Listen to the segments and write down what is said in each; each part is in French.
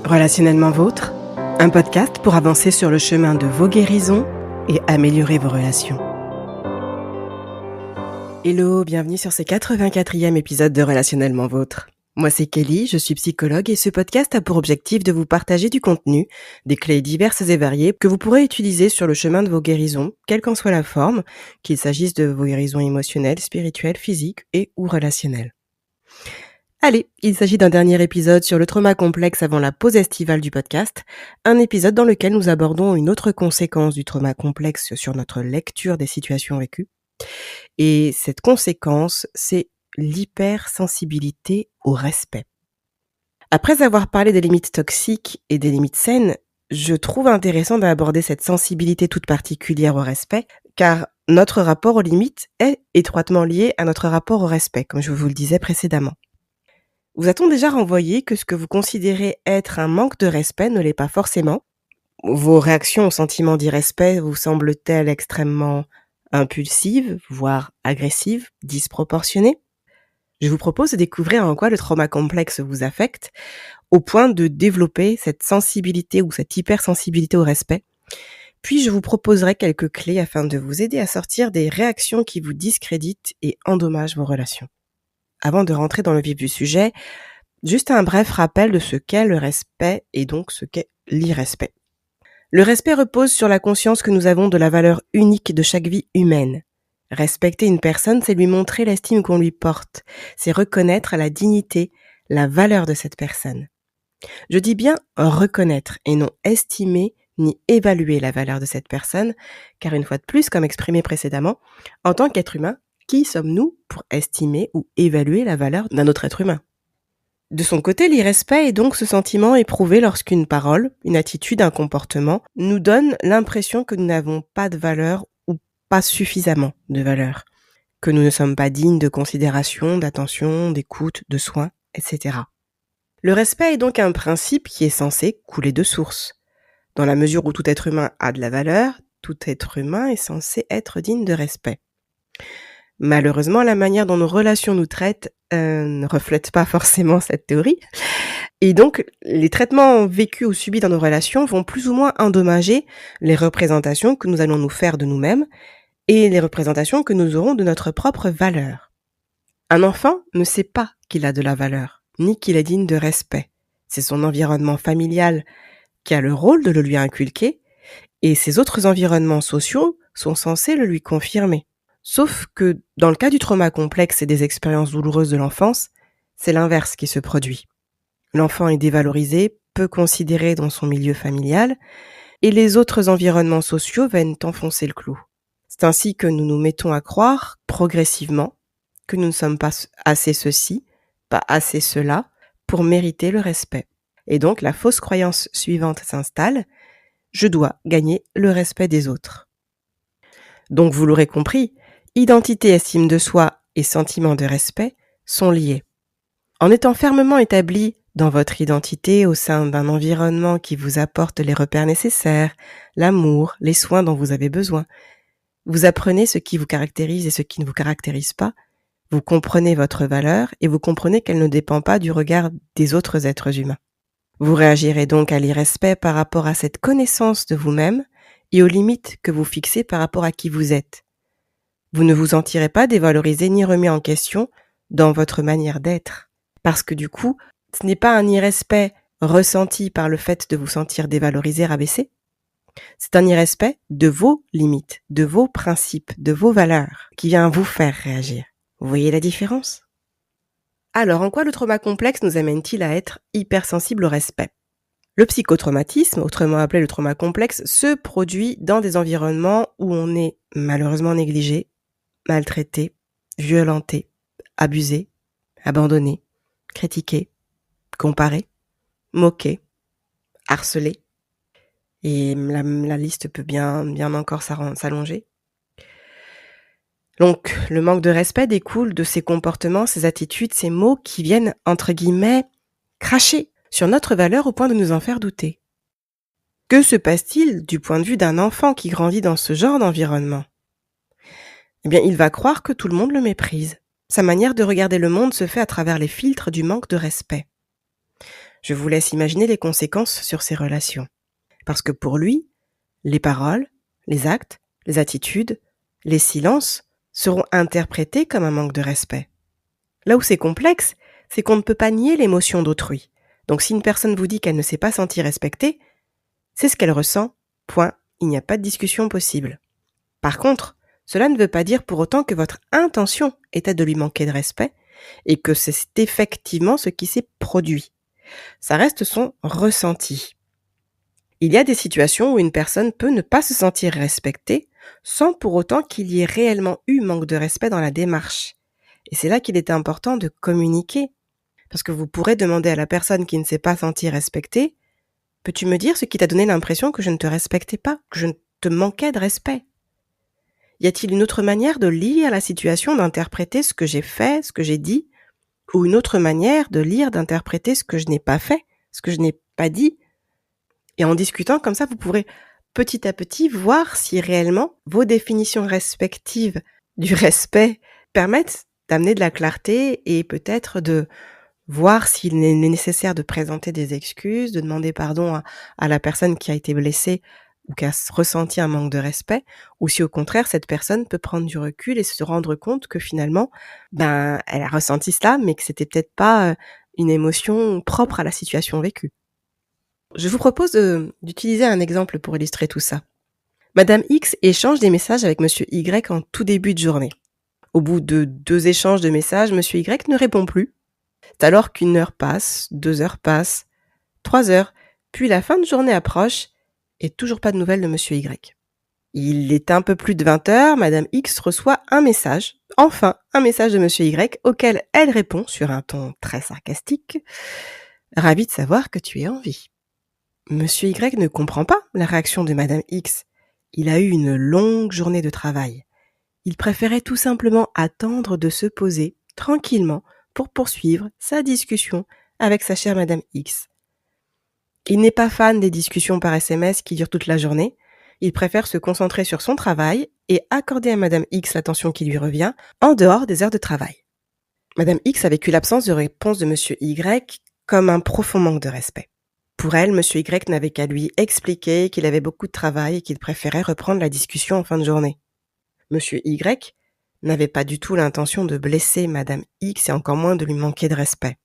Relationnellement Vôtre, un podcast pour avancer sur le chemin de vos guérisons et améliorer vos relations. Hello, bienvenue sur ce 84e épisode de Relationnellement Vôtre. Moi c'est Kelly, je suis psychologue et ce podcast a pour objectif de vous partager du contenu, des clés diverses et variées que vous pourrez utiliser sur le chemin de vos guérisons, quelle qu'en soit la forme, qu'il s'agisse de vos guérisons émotionnelles, spirituelles, physiques et ou relationnelles. Allez, il s'agit d'un dernier épisode sur le trauma complexe avant la pause estivale du podcast, un épisode dans lequel nous abordons une autre conséquence du trauma complexe sur notre lecture des situations vécues. Et cette conséquence, c'est l'hypersensibilité au respect. Après avoir parlé des limites toxiques et des limites saines, je trouve intéressant d'aborder cette sensibilité toute particulière au respect, car notre rapport aux limites est étroitement lié à notre rapport au respect, comme je vous le disais précédemment. Vous a-t-on déjà renvoyé que ce que vous considérez être un manque de respect ne l'est pas forcément ? Vos réactions au sentiment d'irrespect vous semblent-elles extrêmement impulsives, voire agressives, disproportionnées ? Je vous propose de découvrir en quoi le trauma complexe vous affecte, au point de développer cette sensibilité ou cette hypersensibilité au respect. Puis je vous proposerai quelques clés afin de vous aider à sortir des réactions qui vous discréditent et endommagent vos relations. Avant de rentrer dans le vif du sujet, juste un bref rappel de ce qu'est le respect et donc ce qu'est l'irrespect. Le respect repose sur la conscience que nous avons de la valeur unique de chaque vie humaine. Respecter une personne, c'est lui montrer l'estime qu'on lui porte, c'est reconnaître la dignité, la valeur de cette personne. Je dis bien reconnaître et non estimer ni évaluer la valeur de cette personne, car une fois de plus, comme exprimé précédemment, en tant qu'être humain, qui sommes-nous pour estimer ou évaluer la valeur d'un autre être humain ? De son côté, l'irrespect est donc ce sentiment éprouvé lorsqu'une parole, une attitude, un comportement nous donne l'impression que nous n'avons pas de valeur ou pas suffisamment de valeur, que nous ne sommes pas dignes de considération, d'attention, d'écoute, de soins, etc. Le respect est donc un principe qui est censé couler de source. Dans la mesure où tout être humain a de la valeur, tout être humain est censé être digne de respect. Malheureusement, la manière dont nos relations nous traitent ne reflète pas forcément cette théorie. Et donc, les traitements vécus ou subis dans nos relations vont plus ou moins endommager les représentations que nous allons nous faire de nous-mêmes et les représentations que nous aurons de notre propre valeur. Un enfant ne sait pas qu'il a de la valeur, ni qu'il est digne de respect. C'est son environnement familial qui a le rôle de le lui inculquer, et ses autres environnements sociaux sont censés le lui confirmer. Sauf que dans le cas du trauma complexe et des expériences douloureuses de l'enfance, c'est l'inverse qui se produit. L'enfant est dévalorisé, peu considéré dans son milieu familial, et les autres environnements sociaux viennent enfoncer le clou. C'est ainsi que nous nous mettons à croire, progressivement, que nous ne sommes pas assez ceci, pas assez cela, pour mériter le respect. Et donc la fausse croyance suivante s'installe, je dois gagner le respect des autres. Donc vous l'aurez compris, identité, estime de soi et sentiment de respect sont liés. En étant fermement établi dans votre identité au sein d'un environnement qui vous apporte les repères nécessaires, l'amour, les soins dont vous avez besoin, vous apprenez ce qui vous caractérise et ce qui ne vous caractérise pas, vous comprenez votre valeur et vous comprenez qu'elle ne dépend pas du regard des autres êtres humains. Vous réagirez donc à l'irrespect par rapport à cette connaissance de vous-même et aux limites que vous fixez par rapport à qui vous êtes. Vous ne vous sentirez pas dévalorisé ni remis en question dans votre manière d'être. Parce que du coup, ce n'est pas un irrespect ressenti par le fait de vous sentir dévalorisé, rabaissé. C'est un irrespect de vos limites, de vos principes, de vos valeurs qui vient vous faire réagir. Vous voyez la différence ? Alors, en quoi le trauma complexe nous amène-t-il à être hypersensible au respect ? Le psychotraumatisme, autrement appelé le trauma complexe, se produit dans des environnements où on est malheureusement négligé, maltraité, violenté, abusé, abandonné, critiqué, comparé, moqué, harcelé. Et la liste peut bien encore s'allonger. Donc, le manque de respect découle de ces comportements, ces attitudes, ces mots qui viennent, entre guillemets, cracher sur notre valeur au point de nous en faire douter. Que se passe-t-il du point de vue d'un enfant qui grandit dans ce genre d'environnement ? Eh bien, il va croire que tout le monde le méprise. Sa manière de regarder le monde se fait à travers les filtres du manque de respect. Je vous laisse imaginer les conséquences sur ces relations. Parce que pour lui, les paroles, les actes, les attitudes, les silences seront interprétés comme un manque de respect. Là où c'est complexe, c'est qu'on ne peut pas nier l'émotion d'autrui. Donc si une personne vous dit qu'elle ne s'est pas sentie respectée, c'est ce qu'elle ressent, point, il n'y a pas de discussion possible. Par contre, cela ne veut pas dire pour autant que votre intention était de lui manquer de respect et que c'est effectivement ce qui s'est produit. Ça reste son ressenti. Il y a des situations où une personne peut ne pas se sentir respectée sans pour autant qu'il y ait réellement eu manque de respect dans la démarche. Et c'est là qu'il est important de communiquer. Parce que vous pourrez demander à la personne qui ne s'est pas sentie respectée, « Peux-tu me dire ce qui t'a donné l'impression que je ne te respectais pas, que je te manquais de respect ?» Y a-t-il une autre manière de lire la situation, d'interpréter ce que j'ai fait, ce que j'ai dit, ou une autre manière de lire, d'interpréter ce que je n'ai pas fait, ce que je n'ai pas dit? Et en discutant comme ça, vous pourrez petit à petit voir si réellement vos définitions respectives du respect permettent d'amener de la clarté et peut-être de voir s'il est nécessaire de présenter des excuses, de demander pardon à la personne qui a été blessée ou qui a ressenti un manque de respect, ou si au contraire cette personne peut prendre du recul et se rendre compte que finalement, elle a ressenti cela, mais que c'était peut-être pas une émotion propre à la situation vécue. Je vous propose d'utiliser un exemple pour illustrer tout ça. Madame X échange des messages avec Monsieur Y en tout début de journée. Au bout de 2 échanges de messages, Monsieur Y ne répond plus. C'est alors qu'1 heure passe, 2 heures passent, 3 heures, puis la fin de journée approche et toujours pas de nouvelles de Monsieur Y. Il est un peu plus de 20 heures, Madame X reçoit un message, enfin un message de Monsieur Y auquel elle répond sur un ton très sarcastique « Ravi de savoir que tu es en vie ». Monsieur Y ne comprend pas la réaction de Madame X. Il a eu une longue journée de travail. Il préférait tout simplement attendre de se poser tranquillement pour poursuivre sa discussion avec sa chère Madame X. Il n'est pas fan des discussions par SMS qui durent toute la journée. Il préfère se concentrer sur son travail et accorder à Madame X l'attention qui lui revient en dehors des heures de travail. Madame X a vécu l'absence de réponse de Monsieur Y comme un profond manque de respect. Pour elle, Monsieur Y n'avait qu'à lui expliquer qu'il avait beaucoup de travail et qu'il préférait reprendre la discussion en fin de journée. Monsieur Y n'avait pas du tout l'intention de blesser Madame X et encore moins de lui manquer de respect.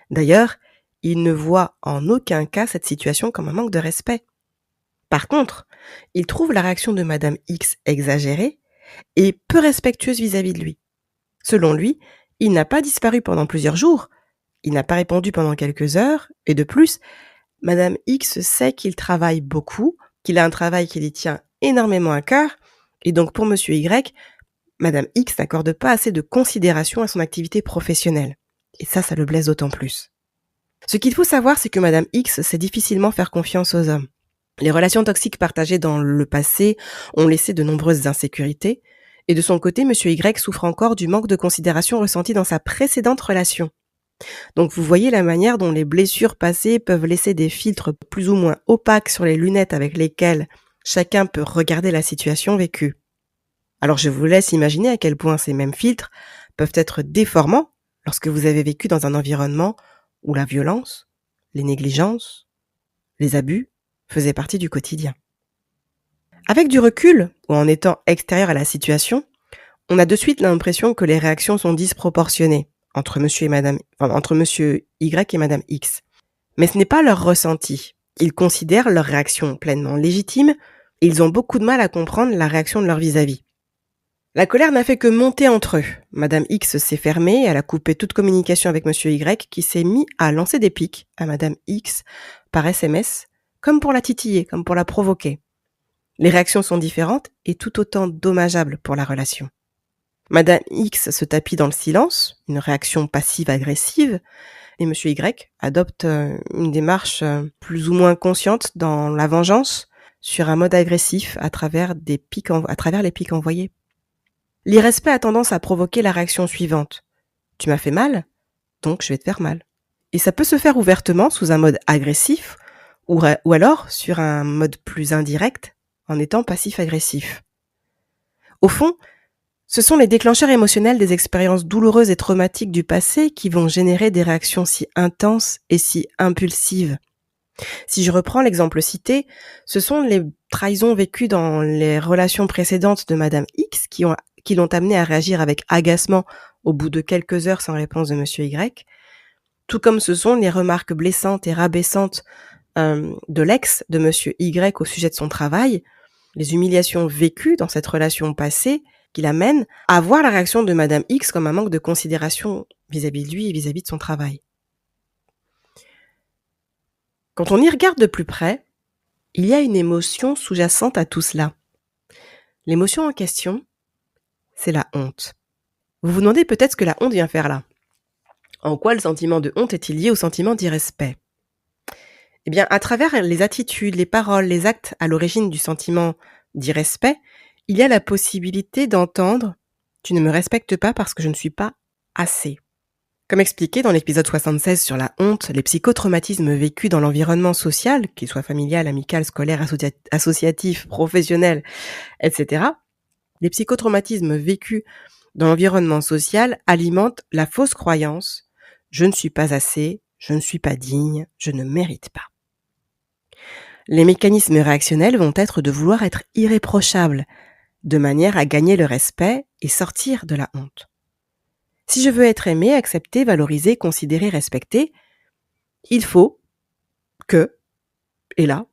D'ailleurs, il ne voit en aucun cas cette situation comme un manque de respect. Par contre, il trouve la réaction de Madame X exagérée et peu respectueuse vis-à-vis de lui. Selon lui, il n'a pas disparu pendant plusieurs jours, il n'a pas répondu pendant quelques heures, et de plus, Madame X sait qu'il travaille beaucoup, qu'il a un travail qui lui tient énormément à cœur, et donc pour Monsieur Y, Madame X n'accorde pas assez de considération à son activité professionnelle. Et ça le blesse d'autant plus. Ce qu'il faut savoir, c'est que Madame X sait difficilement faire confiance aux hommes. Les relations toxiques partagées dans le passé ont laissé de nombreuses insécurités, et de son côté, Monsieur Y souffre encore du manque de considération ressenti dans sa précédente relation. Donc vous voyez la manière dont les blessures passées peuvent laisser des filtres plus ou moins opaques sur les lunettes avec lesquelles chacun peut regarder la situation vécue. Alors je vous laisse imaginer à quel point ces mêmes filtres peuvent être déformants lorsque vous avez vécu dans un environnement où la violence, les négligences, les abus faisaient partie du quotidien. Avec du recul, ou en étant extérieur à la situation, on a de suite l'impression que les réactions sont disproportionnées entre Monsieur Y et Madame X. Mais ce n'est pas leur ressenti. Ils considèrent leur réaction pleinement légitime et ils ont beaucoup de mal à comprendre la réaction de leur vis-à-vis. La colère n'a fait que monter entre eux. Madame X s'est fermée, elle a coupé toute communication avec Monsieur Y qui s'est mis à lancer des piques à Madame X par SMS, comme pour la titiller, comme pour la provoquer. Les réactions sont différentes et tout autant dommageables pour la relation. Madame X se tapit dans le silence, une réaction passive-agressive, et Monsieur Y adopte une démarche plus ou moins consciente dans la vengeance sur un mode agressif à travers les piques envoyées. L'irrespect a tendance à provoquer la réaction suivante. Tu m'as fait mal, donc je vais te faire mal. Et ça peut se faire ouvertement sous un mode agressif ou alors sur un mode plus indirect en étant passif-agressif. Au fond, Ce sont les déclencheurs émotionnels des expériences douloureuses et traumatiques du passé qui vont générer des réactions si intenses et si impulsives. Si je reprends l'exemple cité, ce sont les trahisons vécues dans les relations précédentes de Madame X qui l'ont amené à réagir avec agacement au bout de quelques heures sans réponse de Monsieur Y, tout comme ce sont les remarques blessantes et rabaissantes de l'ex de Monsieur Y au sujet de son travail, les humiliations vécues dans cette relation passée qui l'amènent à voir la réaction de Madame X comme un manque de considération vis-à-vis de lui et vis-à-vis de son travail. Quand on y regarde de plus près, il y a une émotion sous-jacente à tout cela. L'émotion en question, c'est la honte. Vous vous demandez peut-être ce que la honte vient faire là. En quoi le sentiment de honte est-il lié au sentiment d'irrespect ? Eh bien, à travers les attitudes, les paroles, les actes à l'origine du sentiment d'irrespect, il y a la possibilité d'entendre « tu ne me respectes pas parce que je ne suis pas assez ». Comme expliqué dans l'épisode 76 sur la honte, les psychotraumatismes vécus dans l'environnement social, qu'ils soient familial, amical, scolaire, associatif, professionnel, etc., les psychotraumatismes vécus dans l'environnement social alimentent la fausse croyance « je ne suis pas assez, je ne suis pas digne, je ne mérite pas ». Les mécanismes réactionnels vont être de vouloir être irréprochables, de manière à gagner le respect et sortir de la honte. Si je veux être aimé, accepté, valorisé, considéré, respecté, il faut que, et là,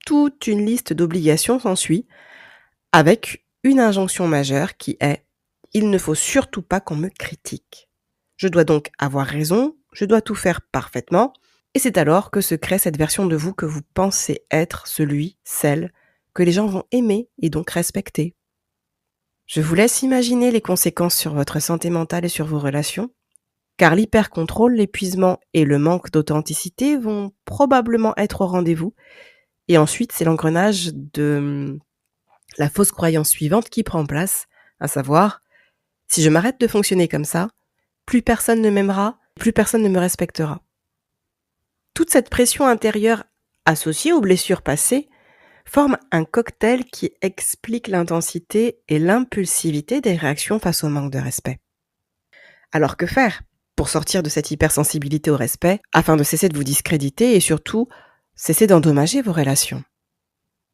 toute une liste d'obligations s'ensuit, avec une injonction majeure qui est « il ne faut surtout pas qu'on me critique ». Je dois donc avoir raison, je dois tout faire parfaitement, et c'est alors que se crée cette version de vous que vous pensez être celui, celle, que les gens vont aimer et donc respecter. Je vous laisse imaginer les conséquences sur votre santé mentale et sur vos relations, car l'hyper-contrôle, l'épuisement et le manque d'authenticité vont probablement être au rendez-vous. Et ensuite, c'est l'engrenage de la fausse croyance suivante qui prend place, à savoir, si je m'arrête de fonctionner comme ça, plus personne ne m'aimera, plus personne ne me respectera. Toute cette pression intérieure associée aux blessures passées forme un cocktail qui explique l'intensité et l'impulsivité des réactions face au manque de respect. Alors que faire pour sortir de cette hypersensibilité au respect afin de cesser de vous discréditer et surtout cesser d'endommager vos relations ?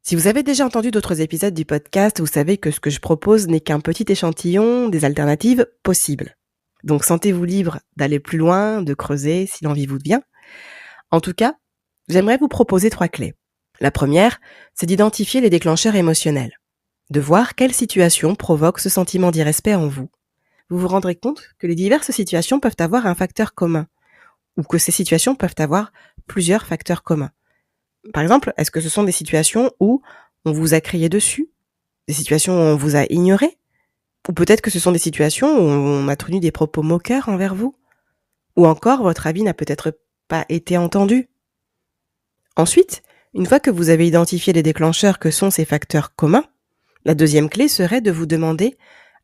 Si vous avez déjà entendu d'autres épisodes du podcast, vous savez que ce que je propose n'est qu'un petit échantillon des alternatives possibles. Donc sentez-vous libre d'aller plus loin, de creuser si l'envie vous vient. En tout cas, j'aimerais vous proposer 3 clés. La première, c'est d'identifier les déclencheurs émotionnels, de voir quelle situation provoque ce sentiment d'irrespect en vous. Vous vous rendrez compte que les diverses situations peuvent avoir un facteur commun, ou que ces situations peuvent avoir plusieurs facteurs communs. Par exemple, est-ce que ce sont des situations où on vous a crié dessus, des situations où on vous a ignoré, ou peut-être que ce sont des situations où on a tenu des propos moqueurs envers vous, ou encore votre avis n'a peut-être pas été entendu. Ensuite, une fois que vous avez identifié les déclencheurs que sont ces facteurs communs, la deuxième clé serait de vous demander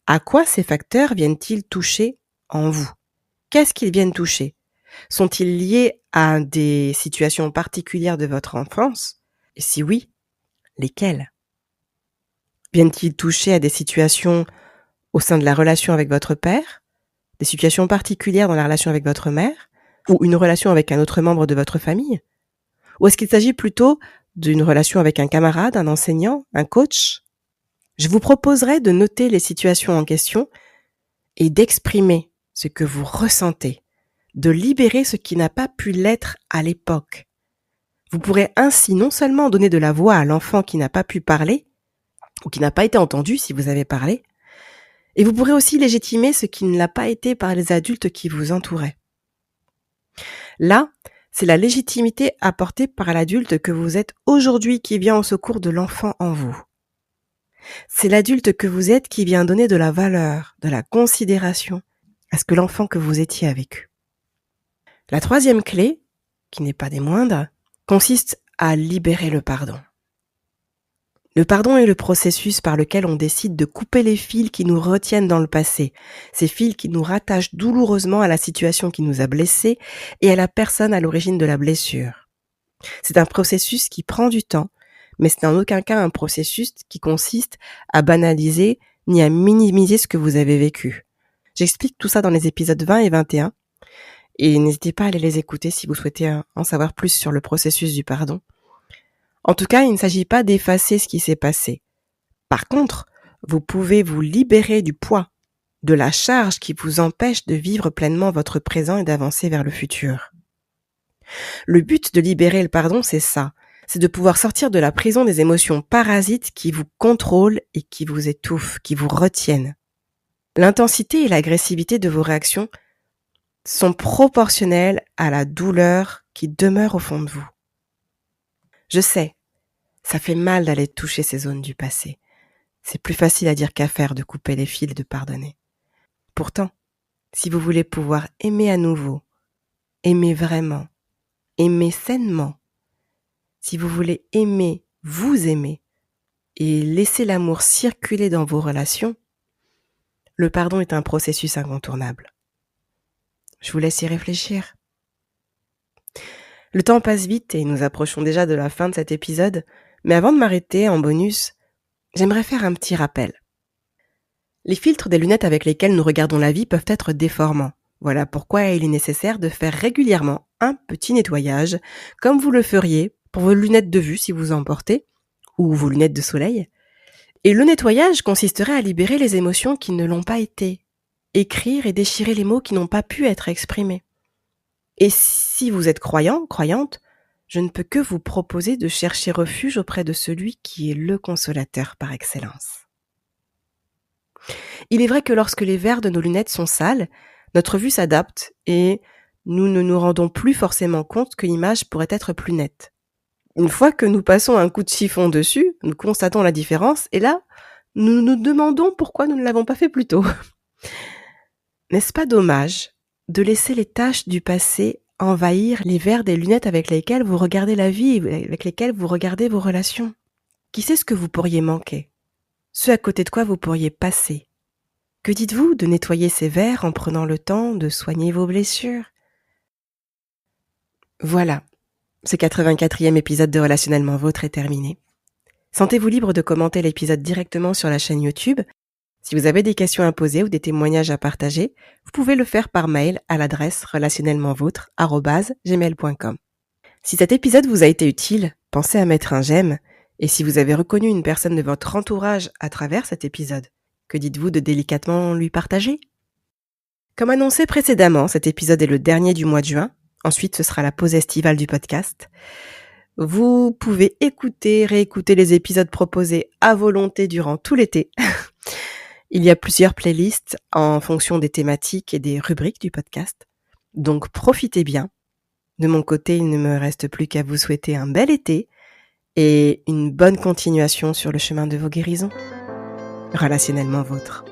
à quoi ces facteurs viennent-ils toucher en vous ? Qu'est-ce qu'ils viennent toucher ? Sont-ils liés à des situations particulières de votre enfance ? Et si oui, lesquelles ? Viennent-ils toucher à des situations au sein de la relation avec votre père ? Des situations particulières dans la relation avec votre mère ? Ou une relation avec un autre membre de votre famille ? Ou est-ce qu'il s'agit plutôt d'une relation avec un camarade, un enseignant, un coach ? Je vous proposerai de noter les situations en question et d'exprimer ce que vous ressentez, de libérer ce qui n'a pas pu l'être à l'époque. Vous pourrez ainsi non seulement donner de la voix à l'enfant qui n'a pas pu parler, ou qui n'a pas été entendu si vous avez parlé, et vous pourrez aussi légitimer ce qui ne l'a pas été par les adultes qui vous entouraient. Là, c'est la légitimité apportée par l'adulte que vous êtes aujourd'hui qui vient au secours de l'enfant en vous. C'est l'adulte que vous êtes qui vient donner de la valeur, de la considération à ce que l'enfant que vous étiez a vécu. La troisième clé, qui n'est pas des moindres, consiste à libérer le pardon. Le pardon est le processus par lequel on décide de couper les fils qui nous retiennent dans le passé, ces fils qui nous rattachent douloureusement à la situation qui nous a blessés et à la personne à l'origine de la blessure. C'est un processus qui prend du temps, mais ce n'est en aucun cas un processus qui consiste à banaliser ni à minimiser ce que vous avez vécu. J'explique tout ça dans les épisodes 20 et 21, et n'hésitez pas à aller les écouter si vous souhaitez en savoir plus sur le processus du pardon. En tout cas, il ne s'agit pas d'effacer ce qui s'est passé. Par contre, vous pouvez vous libérer du poids, de la charge qui vous empêche de vivre pleinement votre présent et d'avancer vers le futur. Le but de libérer le pardon, c'est ça. C'est de pouvoir sortir de la prison des émotions parasites qui vous contrôlent et qui vous étouffent, qui vous retiennent. L'intensité et l'agressivité de vos réactions sont proportionnelles à la douleur qui demeure au fond de vous. Je sais, ça fait mal d'aller toucher ces zones du passé. C'est plus facile à dire qu'à faire de couper les fils et de pardonner. Pourtant, si vous voulez pouvoir aimer à nouveau, aimer vraiment, aimer sainement, si vous voulez aimer, vous aimer, et laisser l'amour circuler dans vos relations, le pardon est un processus incontournable. Je vous laisse y réfléchir. Le temps passe vite et nous approchons déjà de la fin de cet épisode, mais avant de m'arrêter en bonus, j'aimerais faire un petit rappel. Les filtres des lunettes avec lesquels nous regardons la vie peuvent être déformants. Voilà pourquoi il est nécessaire de faire régulièrement un petit nettoyage, comme vous le feriez pour vos lunettes de vue si vous en portez, ou vos lunettes de soleil. Et le nettoyage consisterait à libérer les émotions qui ne l'ont pas été, écrire et déchirer les mots qui n'ont pas pu être exprimés. Et si vous êtes croyant, croyante, je ne peux que vous proposer de chercher refuge auprès de celui qui est le consolateur par excellence. Il est vrai que lorsque les verres de nos lunettes sont sales, notre vue s'adapte et nous ne nous rendons plus forcément compte que l'image pourrait être plus nette. Une fois que nous passons un coup de chiffon dessus, nous constatons la différence et là, nous nous demandons pourquoi nous ne l'avons pas fait plus tôt. N'est-ce pas dommage de laisser les taches du passé envahir les verres des lunettes avec lesquelles vous regardez la vie et avec lesquelles vous regardez vos relations? Qui sait ce que vous pourriez manquer? Ce à côté de quoi vous pourriez passer? Que dites-vous de nettoyer ces verres en prenant le temps de soigner vos blessures? Voilà, ce 84e épisode de Relationnellement Vôtre est terminé. Sentez-vous libre de commenter l'épisode directement sur la chaîne YouTube. Si vous avez des questions à poser ou des témoignages à partager, vous pouvez le faire par mail à l'adresse relationnellementvôtre@gmail.com. Si cet épisode vous a été utile, pensez à mettre un j'aime. Et si vous avez reconnu une personne de votre entourage à travers cet épisode, que dites-vous de délicatement lui partager? Comme annoncé précédemment, cet épisode est le dernier du mois de juin. Ensuite, ce sera la pause estivale du podcast. Vous pouvez écouter, réécouter les épisodes proposés à volonté durant tout l'été. Il y a plusieurs playlists en fonction des thématiques et des rubriques du podcast. Donc profitez bien. De mon côté, il ne me reste plus qu'à vous souhaiter un bel été et une bonne continuation sur le chemin de vos guérisons. Relationnellement vôtre.